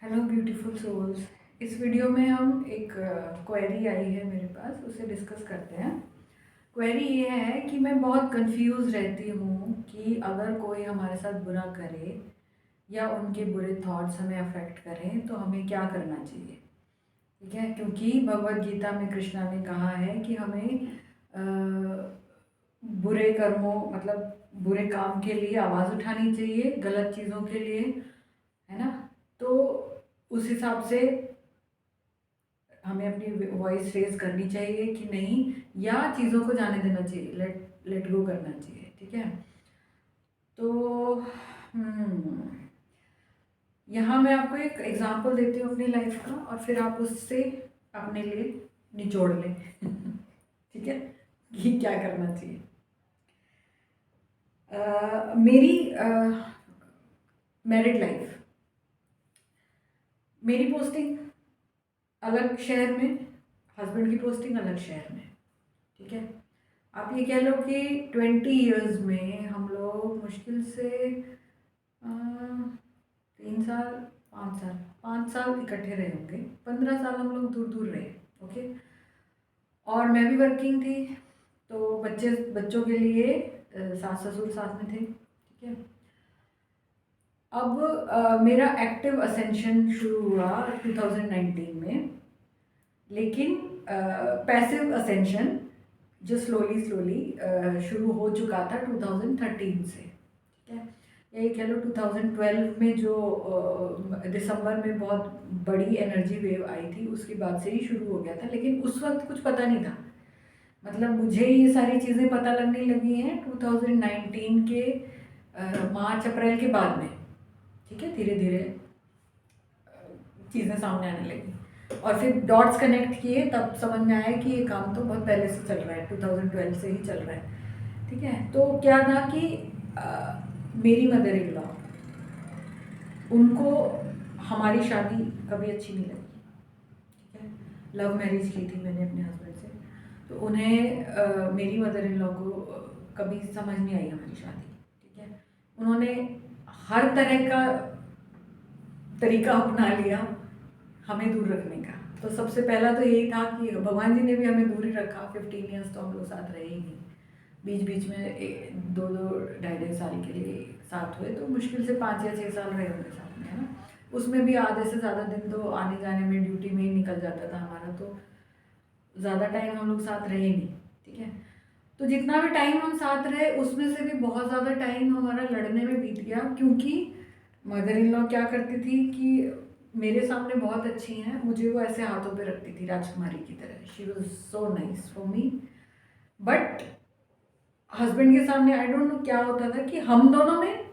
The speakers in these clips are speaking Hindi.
Hello beautiful souls. इस वीडियो में हम एक क्वेरी आई है मेरे पास, उसे डिस्कस करते हैं। क्वेरी ये है कि मैं बहुत कंफ्यूज रहती हूँ कि अगर कोई हमारे साथ बुरा करे या उनके बुरे थॉट्स हमें अफेक्ट करें तो हमें क्या करना चाहिए। ठीक है, क्योंकि भगवत गीता में कृष्णा ने कहा है कि हमें बुरे कर्मों मतलब बुरे काम के लिए आवाज़ उठानी चाहिए, गलत चीज़ों के लिए, है ना। तो उस हिसाब से हमें अपनी वॉइस रेज करनी चाहिए कि नहीं, या चीज़ों को जाने देना चाहिए, लेट लेट गो करना चाहिए। ठीक है, तो यहाँ मैं आपको एक एग्जांपल देती हूँ अपनी लाइफ का, और फिर आप उससे अपने लिए निचोड़ लें। ठीक है, कि क्या करना चाहिए। मेरी मैरिड लाइफ, मेरी पोस्टिंग अलग शहर में, हस्बैंड की पोस्टिंग अलग शहर में। ठीक है, आप ये कह लो कि 20 ईयर्स में हम लोग मुश्किल से 3 साल, 5 साल, 5 साल इकट्ठे रहे होंगे। 15 साल हम लोग दूर दूर रहे। ओके, और मैं भी वर्किंग थी, तो बच्चों के लिए सास ससुर साथ में थे। ठीक है, अब मेरा एक्टिव असेंशन शुरू हुआ 2019 में, लेकिन पैसिव असेंशन जो स्लोली स्लोली शुरू हो चुका था 2013 से। ठीक है, यही कह लो 2012 में जो दिसंबर में बहुत बड़ी एनर्जी वेव आई थी, उसके बाद से ही शुरू हो गया था। लेकिन उस वक्त कुछ पता नहीं था, मतलब मुझे ये सारी चीज़ें पता लगने लगी हैं 2019 के मार्च अप्रैल के बाद में। ठीक है, धीरे धीरे चीज़ें सामने आने लगी, और फिर डॉट्स कनेक्ट किए, तब समझ में आया कि ये काम तो बहुत पहले से चल रहा है, 2012 से ही चल रहा है। ठीक है, तो क्या था कि मेरी मदर इन लॉ, उनको हमारी शादी कभी अच्छी नहीं लगी। ठीक है, लव मैरिज की थी मैंने अपने हस्बैंड से, तो उन्हें मेरी मदर इन लॉ को कभी समझ नहीं आई हमारी शादी। ठीक है, उन्होंने हर तरह का तरीका अपना लिया हमें दूर रखने का। तो सबसे पहला तो यही था कि भगवान जी ने भी हमें दूर ही रखा। 15 ईयर्स तो हम लोग साथ रहे ही नहीं, बीच बीच में 2-2 ढाई-ढाई साल के लिए साथ हुए, तो मुश्किल से 5 या 6 साल रहे होंगे साथ में, है ना। उसमें भी आधे से ज़्यादा दिन तो आने जाने में, ड्यूटी में ही निकल जाता था हमारा, तो ज़्यादा टाइम हम लोग साथ रहे नहीं। ठीक है, तो जितना भी टाइम हम साथ रहे उसमें से भी बहुत ज़्यादा टाइम हमारा लड़ने में बीत गया, क्योंकि मदर इन लॉ क्या करती थी कि मेरे सामने बहुत अच्छी हैं, मुझे वो ऐसे हाथों पे रखती थी राजकुमारी की तरह। She was so nice for me, but husband के सामने आई डोंट नो क्या होता था कि हम दोनों में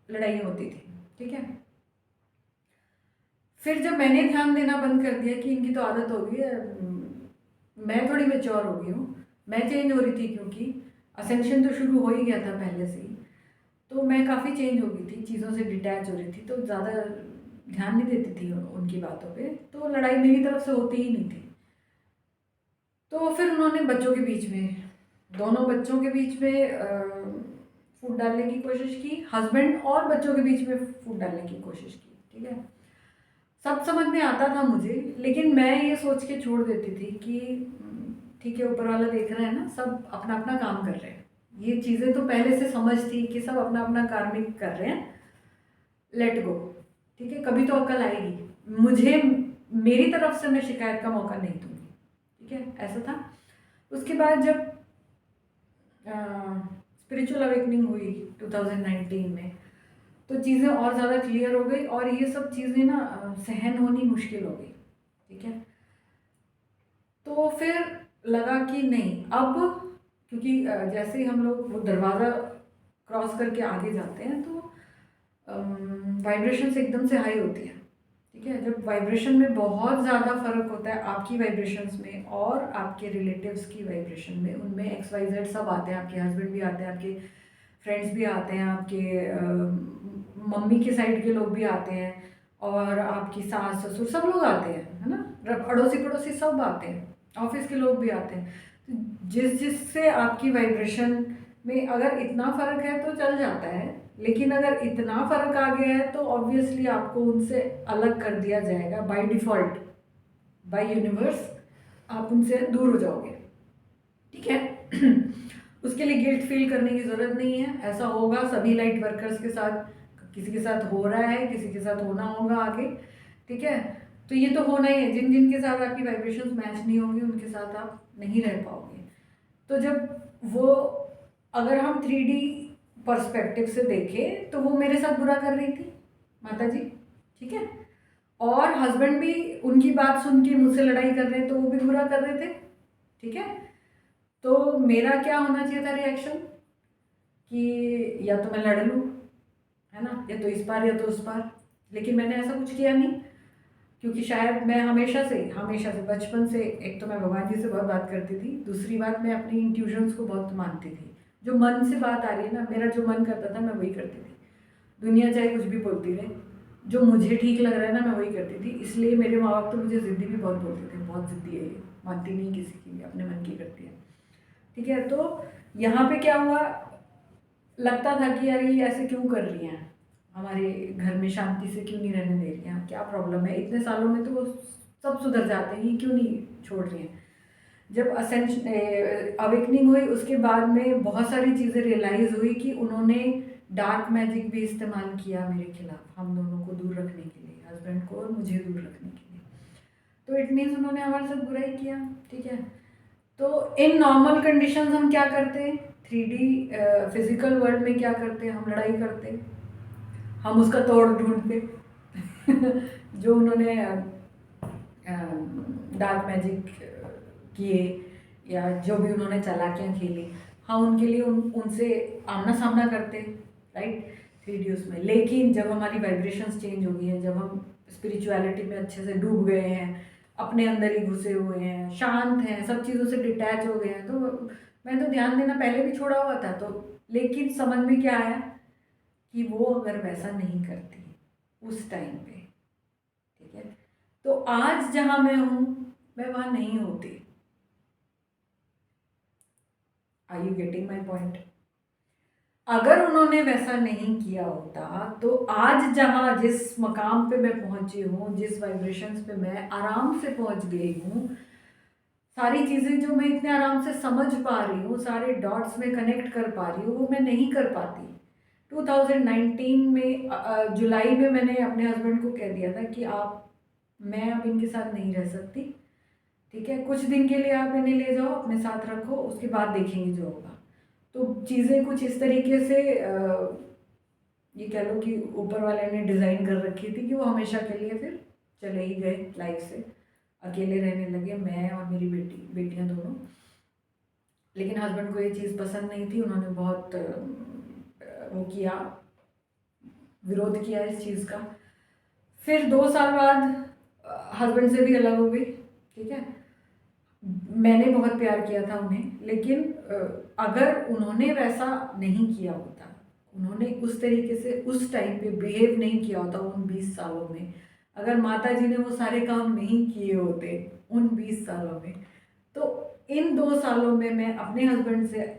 लड़ाई होती थी। ठीक है, फिर जब मैंने ध्यान देना बंद कर दिया कि इनकी तो आदत हो गई है, मैं थोड़ी मेच्योर हो गई हूँ, मैं चेंज हो रही थी, क्योंकि असेंशन तो शुरू हो ही गया था पहले से ही, तो मैं काफ़ी चेंज हो गई थी, चीज़ों से डिटैच हो रही थी, तो ज़्यादा ध्यान नहीं देती थी उनकी बातों पे, तो लड़ाई मेरी तरफ से होती ही नहीं थी। तो फिर उन्होंने बच्चों के बीच में, दोनों बच्चों के बीच में फूट डालने की कोशिश की, हस्बैंड और बच्चों के बीच में फूट डालने की कोशिश की। ठीक है, सब समझ में आता था मुझे, लेकिन मैं ये सोच के छोड़ देती थी कि ठीक है, ऊपर वाला देख रहा है ना, सब अपना अपना काम कर रहे हैं। ये चीज़ें तो पहले से समझ थी कि सब अपना अपना कार्मिक कर रहे हैं, लेट गो। ठीक है, कभी तो अक्ल आएगी, मुझे मेरी तरफ से मैं शिकायत का मौका नहीं दूंगी। ठीक है, ऐसा था। उसके बाद जब स्पिरिचुअल अवेकनिंग हुई 2019 में, तो चीज़ें और ज़्यादा क्लियर हो गई, और ये सब चीज़ें ना सहन होनी मुश्किल हो गई। ठीक है, तो फिर लगा कि नहीं, अब क्योंकि जैसे ही हम लोग वो दरवाज़ा क्रॉस करके आगे जाते हैं, तो वाइब्रेशंस एकदम से हाई होती है। ठीक है, जब वाइब्रेशन में बहुत ज़्यादा फ़र्क होता है आपकी वाइब्रेशंस में और आपके रिलेटिव्स की वाइब्रेशन में, उनमें XYZ सब आते हैं, आपके हस्बैंड भी आते हैं, आपके फ्रेंड्स भी आते हैं, आपके मम्मी के साइड के लोग भी आते हैं, और आपकी सास ससुर सब लोग आते हैं, है ना, अड़ोसी पड़ोसी सब आते हैं, ऑफिस के लोग भी आते हैं। तो जिससे आपकी वाइब्रेशन में अगर इतना फ़र्क है तो चल जाता है लेकिन अगर इतना फ़र्क आ गया है तो ऑब्वियसली आपको उनसे अलग कर दिया जाएगा बाय डिफ़ॉल्ट, बाय यूनिवर्स आप उनसे दूर हो जाओगे, ठीक है। उसके लिए गिल्ट फील करने की ज़रूरत नहीं है, ऐसा होगा सभी लाइट वर्कर्स के साथ, किसी के साथ हो रहा है, किसी के साथ होना होगा आगे, ठीक है। तो ये तो होना ही है, जिन जिन के साथ आपकी वाइब्रेशंस मैच नहीं होंगी उनके साथ आप नहीं रह पाओगे। तो जब वो, अगर हम 3D पर्सपेक्टिव से देखें तो वो मेरे साथ बुरा कर रही थी माता जी, ठीक है, और हस्बैंड भी उनकी बात सुन के मुझसे लड़ाई कर रहे हैं तो वो भी बुरा कर रहे थे, ठीक है। तो मेरा क्या होना चाहिए था रिएक्शन, कि या तो मैं लड़ लूँ, है ना, या तो इस पार या तो उस पार, लेकिन मैंने ऐसा कुछ किया नहीं, क्योंकि शायद मैं हमेशा से बचपन से, एक तो मैं भगवान जी से बहुत बात करती थी, दूसरी बात मैं अपनी इंट्यूशंस को बहुत मानती थी। जो मन से बात आ रही है ना, मेरा जो मन करता था मैं वही करती थी, दुनिया चाहे कुछ भी बोलती रहे, जो मुझे ठीक लग रहा है ना मैं वही करती थी। इसलिए मेरे माँ बाप तो मुझे ज़िद्दी भी बहुत बोलते थे, बहुत ज़िद्दी है ये, मानती नहीं किसी की भी, अपने मन की करती है, ठीक है। तो यहाँ पे क्या हुआ, लगता था कि यार ये ऐसे क्यों कर रही हैं, हमारे घर में शांति से क्यों नहीं रहने दे रही हैं, क्या प्रॉब्लम है, इतने सालों में तो वो सब सुधर जाते हैं, ये क्यों नहीं छोड़ रही हैं। जब अवेकनिंग हुई उसके बाद में बहुत सारी चीज़ें रियलाइज़ हुई कि उन्होंने डार्क मैजिक भी इस्तेमाल किया मेरे खिलाफ, हम दोनों को दूर रखने के लिए, हस्बैंड को और मुझे दूर रखने के लिए। तो इट मीन्स उन्होंने हमारे साथ बुराई किया, ठीक है। तो इन नॉर्मल कंडीशंस हम क्या करते हैं, 3D फिजिकल वर्ल्ड में क्या करते हैं, हम लड़ाई करते हैं, हम उसका तोड़ ढूंढते जो उन्होंने डार्क मैजिक किए या जो भी उन्होंने चालाकियाँ खेली, हम उनके लिए उनसे आमना सामना करते, राइट, 3D उसमें। लेकिन जब हमारी वाइब्रेशंस चेंज हो गई है, जब हम स्पिरिचुअलिटी में अच्छे से डूब गए हैं, अपने अंदर ही घुसे हुए हैं, शांत हैं, सब चीज़ों से डिटैच हो गए हैं, तो मैं तो ध्यान देना पहले भी छोड़ा हुआ था, तो लेकिन समझ में क्या आया कि वो अगर वैसा नहीं करती उस टाइम पे, ठीक है, तो आज जहाँ मैं हूँ मैं वहाँ नहीं होती। Are you getting my point? अगर उन्होंने वैसा नहीं किया होता तो आज जहाँ जिस मकाम पे मैं पहुंची हूँ, जिस वाइब्रेशंस पे मैं आराम से पहुंच गई हूँ, सारी चीज़ें जो मैं इतने आराम से समझ पा रही हूँ, सारे डॉट्स में कनेक्ट कर पा रही हूँ, वो मैं नहीं कर पाती। 2019 में जुलाई में मैंने अपने हस्बैंड को कह दिया था कि मैं अब इनके साथ नहीं रह सकती, ठीक है, कुछ दिन के लिए आप इन्हें ले जाओ, अपने साथ रखो, उसके बाद देखेंगे जो होगा। तो चीज़ें कुछ इस तरीके से ये कह लो कि ऊपर वाले ने डिज़ाइन कर रखी थी कि वो हमेशा के लिए फिर चले ही गए लाइफ से, अकेले रहने लगे, मैं और मेरी बेटियां दोनों। लेकिन हस्बैंड को ये चीज़ पसंद नहीं थी, उन्होंने बहुत वो किया, विरोध किया इस चीज़ का। फिर 2 साल बाद हस्बैंड से भी अलग हो गई, ठीक है। मैंने बहुत प्यार किया था उन्हें, लेकिन अगर उन्होंने वैसा नहीं किया होता, उन्होंने उस तरीके से उस टाइम पे बिहेव नहीं किया होता उन 20 सालों में, अगर माता जी ने वो सारे काम नहीं किए होते उन 20 सालों में, तो इन 2 सालों में मैं अपने हस्बैंड से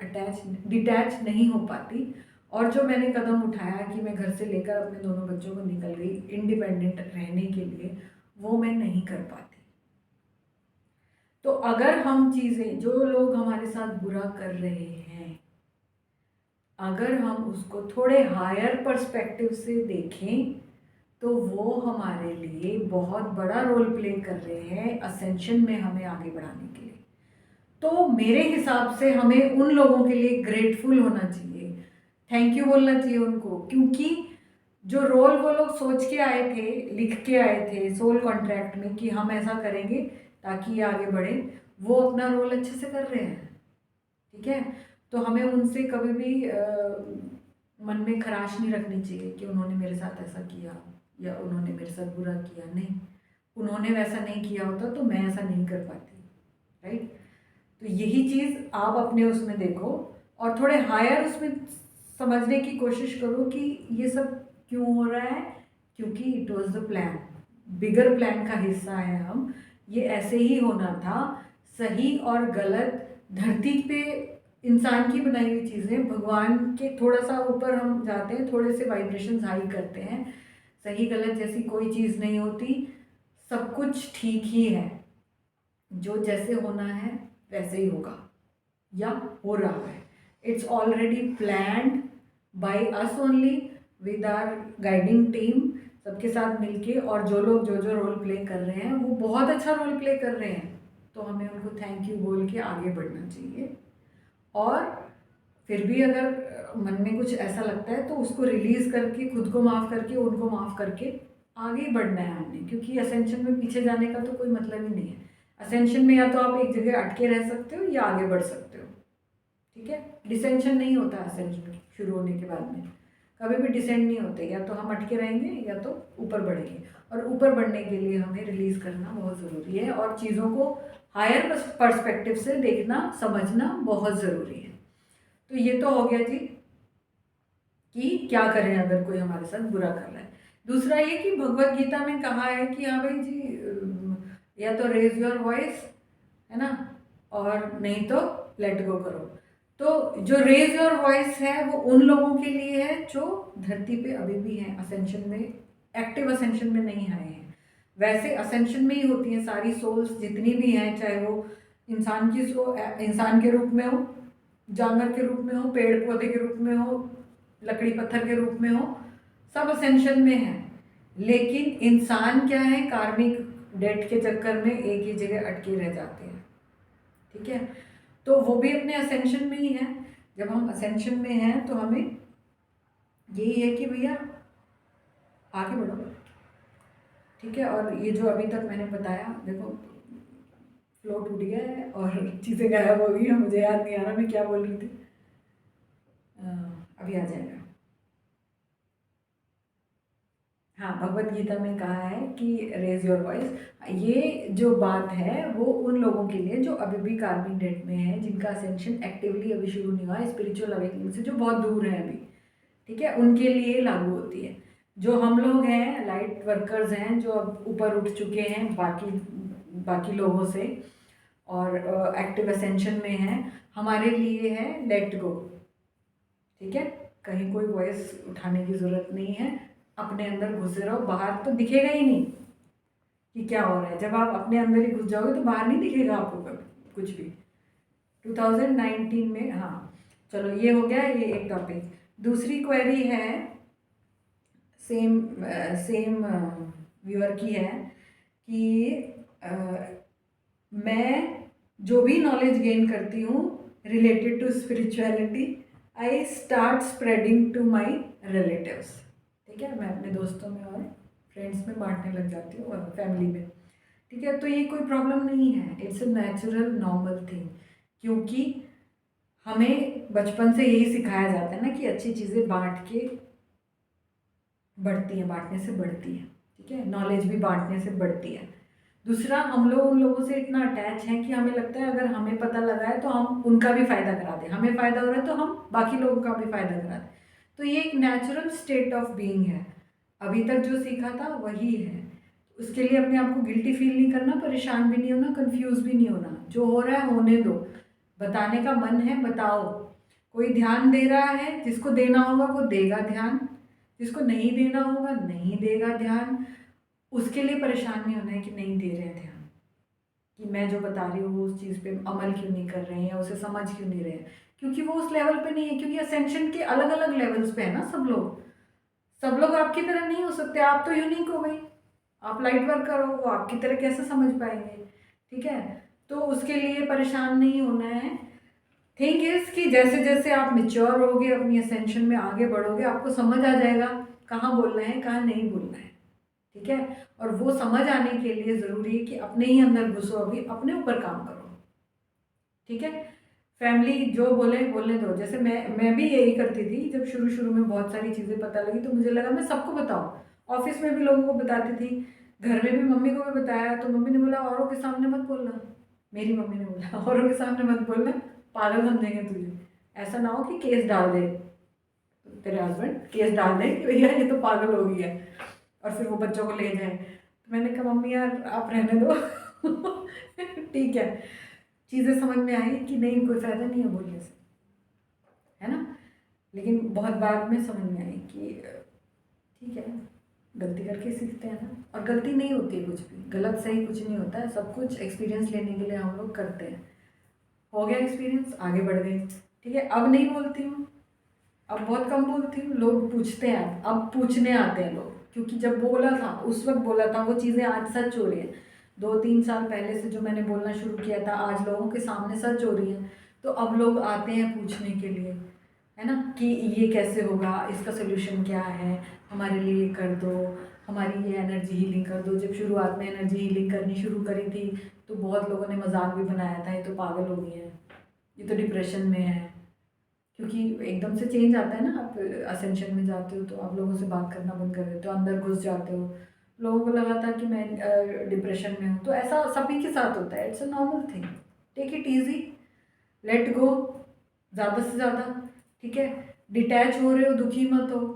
डिटैच नहीं हो पाती। और जो मैंने कदम उठाया कि मैं घर से लेकर अपने दोनों बच्चों को निकल गई इंडिपेंडेंट रहने के लिए, वो मैं नहीं कर पाती। तो अगर हम चीज़ें, जो लोग हमारे साथ बुरा कर रहे हैं, अगर हम उसको थोड़े हायर पर्सपेक्टिव से देखें तो वो हमारे लिए बहुत बड़ा रोल प्ले कर रहे हैं असेंशन में, हमें आगे बढ़ाने के लिए। तो मेरे हिसाब से हमें उन लोगों के लिए ग्रेटफुल होना चाहिए, थैंक यू बोलना चाहिए उनको, क्योंकि जो रोल वो लोग सोच के आए थे, लिख के आए थे सोल कॉन्ट्रैक्ट में कि हम ऐसा करेंगे ताकि ये आगे बढ़े, वो अपना रोल अच्छे से कर रहे हैं, ठीक है। तो हमें उनसे कभी भी मन में खराश नहीं रखनी चाहिए कि उन्होंने मेरे साथ ऐसा किया या उन्होंने मेरे साथ बुरा किया, नहीं, उन्होंने वैसा नहीं किया होता तो मैं ऐसा नहीं कर पाती, राइट। तो यही चीज़ आप अपने उसमें देखो और थोड़े हायर उसमें समझने की कोशिश करो कि ये सब क्यों हो रहा है, क्योंकि it was the plan, bigger plan का हिस्सा है हम, ये ऐसे ही होना था। सही और गलत धरती पे इंसान की बनाई हुई चीज़ें, भगवान के थोड़ा सा ऊपर हम जाते हैं, थोड़े से वाइब्रेशंस हाई करते हैं। सही गलत जैसी कोई चीज़ नहीं होती, सब कुछ ठीक ही है। जो जैसे होना है वैसे ही होगा या हो रहा है। It's already planned by us only, with our guiding team, सबके साथ मिलके। और जो लोग जो जो रोल प्ले कर रहे हैं वो बहुत अच्छा रोल प्ले कर रहे हैं, तो हमें उनको थैंक यू बोल के आगे बढ़ना चाहिए। और फिर भी अगर मन में कुछ ऐसा लगता है तो उसको रिलीज़ करके, खुद को माफ़ करके, उनको माफ़ करके आगे बढ़ना है हमने, क्योंकि असेंशन में पीछे जाने का तो कोई मतलब ही नहीं है। असेंशन में या तो आप एक जगह अटके रह सकते हो या आगे बढ़ सकते हो, ठीक है। डिसेंशन नहीं होता असेंशन शुरू होने के बाद में, कभी भी डिसेंड नहीं होते, या तो हम अटके रहेंगे या तो ऊपर बढ़ेंगे। और ऊपर बढ़ने के लिए हमें रिलीज़ करना बहुत ज़रूरी है, और चीज़ों को हायर पर्सपेक्टिव से देखना समझना बहुत ज़रूरी है। तो ये तो हो गया जी कि क्या करें अगर कोई हमारे साथ बुरा कर रहा है। दूसरा ये कि भगवत गीता में कहा है कि हाँ भाई जी, या तो रेज योर वॉइस, है ना, और नहीं तो लेट गो करो। तो जो रेज योर वॉइस है वो उन लोगों के लिए है जो धरती पे अभी भी हैं, असेंशन में, एक्टिव असेंशन में नहीं आए हैं। वैसे असेंशन में ही होती हैं सारी सोल्स जितनी भी हैं, चाहे वो इंसान की इंसान के रूप में हो, जानवर के रूप में हो, पेड़ पौधे के रूप में हो, लकड़ी पत्थर के रूप में हो, सब असेंशन में है। लेकिन इंसान क्या है, कार्मिक डेट के चक्कर में एक ही जगह अटके रह जाते हैं, ठीक है। तो वो भी अपने असेंशन में ही है। जब हम असेंशन में हैं तो हमें यही है कि भैया आगे बढ़ो, ठीक है। और ये जो अभी तक मैंने बताया, देखो फ्लो टूट गया है और चीज़ें गायब हो गई हैं, मुझे याद नहीं आ रहा मैं क्या बोल रही थी। अभी आ जाएगा। हाँ, भगवत गीता में कहा है कि रेज योर वॉइस। ये जो बात है वो उन लोगों के लिए जो अभी भी कार्मिक डेट में है, जिनका असेंशन एक्टिवली अभी शुरू नहीं हुआ है, स्पिरिचुअल अवेकनिंग से जो बहुत दूर है अभी, ठीक है, उनके लिए लागू होती है। जो हम लोग हैं, लाइट वर्कर्स हैं, जो अब ऊपर उठ चुके हैं बाकी बाकी लोगों से और एक्टिव असेंशन में हैं, हमारे लिए है लेट गो, ठीक है। कहीं कोई वॉइस उठाने की ज़रूरत नहीं है, अपने अंदर घुसे रहो, बाहर तो दिखेगा ही नहीं कि क्या हो रहा है। जब आप अपने अंदर ही घुस जाओगे तो बाहर नहीं दिखेगा आपको कभी कुछ भी। 2019 में, हाँ चलो ये हो गया ये एक टॉपिक। दूसरी क्वेरी है सेम सेम व्यूअर की है कि मैं जो भी नॉलेज गेन करती हूँ related to spirituality, I start spreading to my relatives, ठीक है। मैं अपने दोस्तों में और फ्रेंड्स में बांटने लग जाती हूँ और फैमिली में, ठीक है। तो ये कोई प्रॉब्लम नहीं है, it's a natural normal thing, क्योंकि हमें बचपन से यही सिखाया जाता है ना कि अच्छी चीज़ें बांट के बढ़ती हैं, बांटने से बढ़ती है, ठीक है। नॉलेज भी बांटने से बढ़ती है। दूसरा, हम लोग उन लोगों से इतना अटैच हैं कि हमें लगता है अगर हमें पता लगा है तो हम उनका भी फ़ायदा करा दें, हमें फ़ायदा हो रहा है तो हम बाकी लोगों का भी फ़ायदा करा दें। तो ये एक नेचुरल स्टेट ऑफ बीइंग है, अभी तक जो सीखा था वही है। उसके लिए अपने आप को गिल्टी फील नहीं करना, परेशान भी नहीं होना, कंफ्यूज भी नहीं होना। जो हो रहा है होने दो, बताने का मन है बताओ। कोई ध्यान दे रहा है, जिसको देना होगा वो देगा ध्यान, जिसको नहीं देना होगा नहीं देगा ध्यान। उसके लिए परेशान नहीं होना है कि नहीं दे रहे हैं ध्यान, कि मैं जो बता रही हूँ उस चीज़ पे अमल क्यों नहीं कर रहे हैं या उसे समझ क्यों नहीं रहे हैं, क्योंकि वो उस लेवल पे नहीं है। क्योंकि असेंशन के अलग अलग लेवल्स पे है ना सब लोग। सब लोग आपकी तरह नहीं हो सकते, आप तो यूनिक हो गई, आप लाइट वर्कर हो, वो आपकी तरह कैसे समझ पाएंगे, ठीक है। तो उसके लिए परेशान नहीं होना है। थिंक इज़ कि जैसे जैसे आप मेच्योर होगे, अपनी असेंशन में आगे बढ़ोगे, आपको समझ आ जाएगा कहाँ बोलना है कहाँ नहीं बोलना है, ठीक है। और वो समझ आने के लिए ज़रूरी है कि अपने ही अंदर घुसो, अभी अपने ऊपर काम करो, ठीक है। फैमिली जो बोले बोलने दो। जैसे मैं भी यही करती थी, जब शुरू शुरू में बहुत सारी चीज़ें पता लगी तो मुझे लगा मैं सबको बताऊँ। ऑफिस में भी लोगों को बताती थी, घर में भी मम्मी को भी बताया, तो मम्मी ने बोला औरों के सामने मत बोलना। मेरी मम्मी ने बोला औरों के सामने मत बोलना, पागल समझेंगे तुझे, ऐसा ना हो कि केस डाल दे, तेरे हस्बैंड केस डाल दें कि भैया ये तो पागल हो गई है, और फिर वो बच्चों को ले जाए। तो मैंने कहा मम्मी यार आप रहने दो ठीक है। चीज़ें समझ में आई कि नहीं, कोई फ़ायदा नहीं है बोलने से, लेकिन बहुत बाद में समझ में आई कि ठीक है, गलती करके सीखते हैं ना। और गलती नहीं होती है कुछ भी, गलत सही कुछ नहीं होता है, सब कुछ एक्सपीरियंस लेने के लिए हम लोग करते हैं। हो गया एक्सपीरियंस, आगे बढ़ गए। ठीक है, अब नहीं बोलती हूँ, अब बहुत कम बोलती हूँ। लोग पूछते हैं, अब पूछने आते हैं लोग, क्योंकि जब बोला था उस वक्त बोला था, वो चीज़ें आज सच हो रही हैं। 2-3 साल पहले से जो मैंने बोलना शुरू किया था, आज लोगों के सामने सच हो रही है। तो अब लोग आते हैं पूछने के लिए, है ना, कि ये कैसे होगा, इसका सोल्यूशन क्या है, हमारे लिए कर दो, हमारी ये एनर्जी हीलिंग कर दो। जब शुरुआत में एनर्जी हीलिंग करनी शुरू करी थी तो बहुत लोगों ने मजाक भी बनाया था, ये तो पागल हो गई है, ये तो डिप्रेशन में है। क्योंकि एकदम से चेंज आता है ना, आप असेंशन में जाते हो तो आप लोगों से बात करना बंद कर देते हो, अंदर घुस जाते हो। लोगों को लगा था कि मैं डिप्रेशन में हूँ, तो ऐसा सभी के साथ होता है, it's a normal thing. Take it easy, let go, ज़्यादा से ज़्यादा। ठीक है, डिटैच हो रहे हो, दुखी मत हो।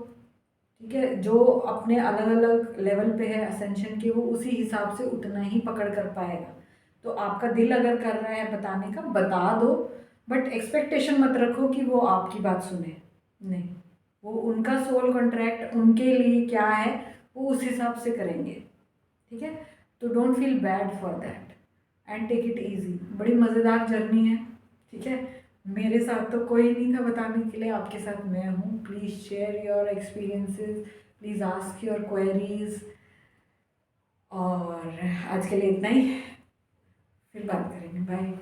ठीक है, जो अपने अलग अलग लेवल पे है असेंशन के, वो उसी हिसाब से उतना ही पकड़ कर पाएगा। तो आपका दिल अगर कर रहा है बताने का, बता दो, बट एक्सपेक्टेशन मत रखो कि वो आपकी बात सुने। नहीं, वो उनका सोल कॉन्ट्रैक्ट उनके लिए क्या है वो उस हिसाब से करेंगे। ठीक है, तो don't feel bad for that and take it easy. बड़ी मज़ेदार जर्नी है। ठीक है, मेरे साथ तो कोई नहीं था बताने के लिए, आपके साथ मैं हूँ। Please share your experiences, please ask your queries. और आज के लिए इतना ही, फिर बात करेंगे, बाय।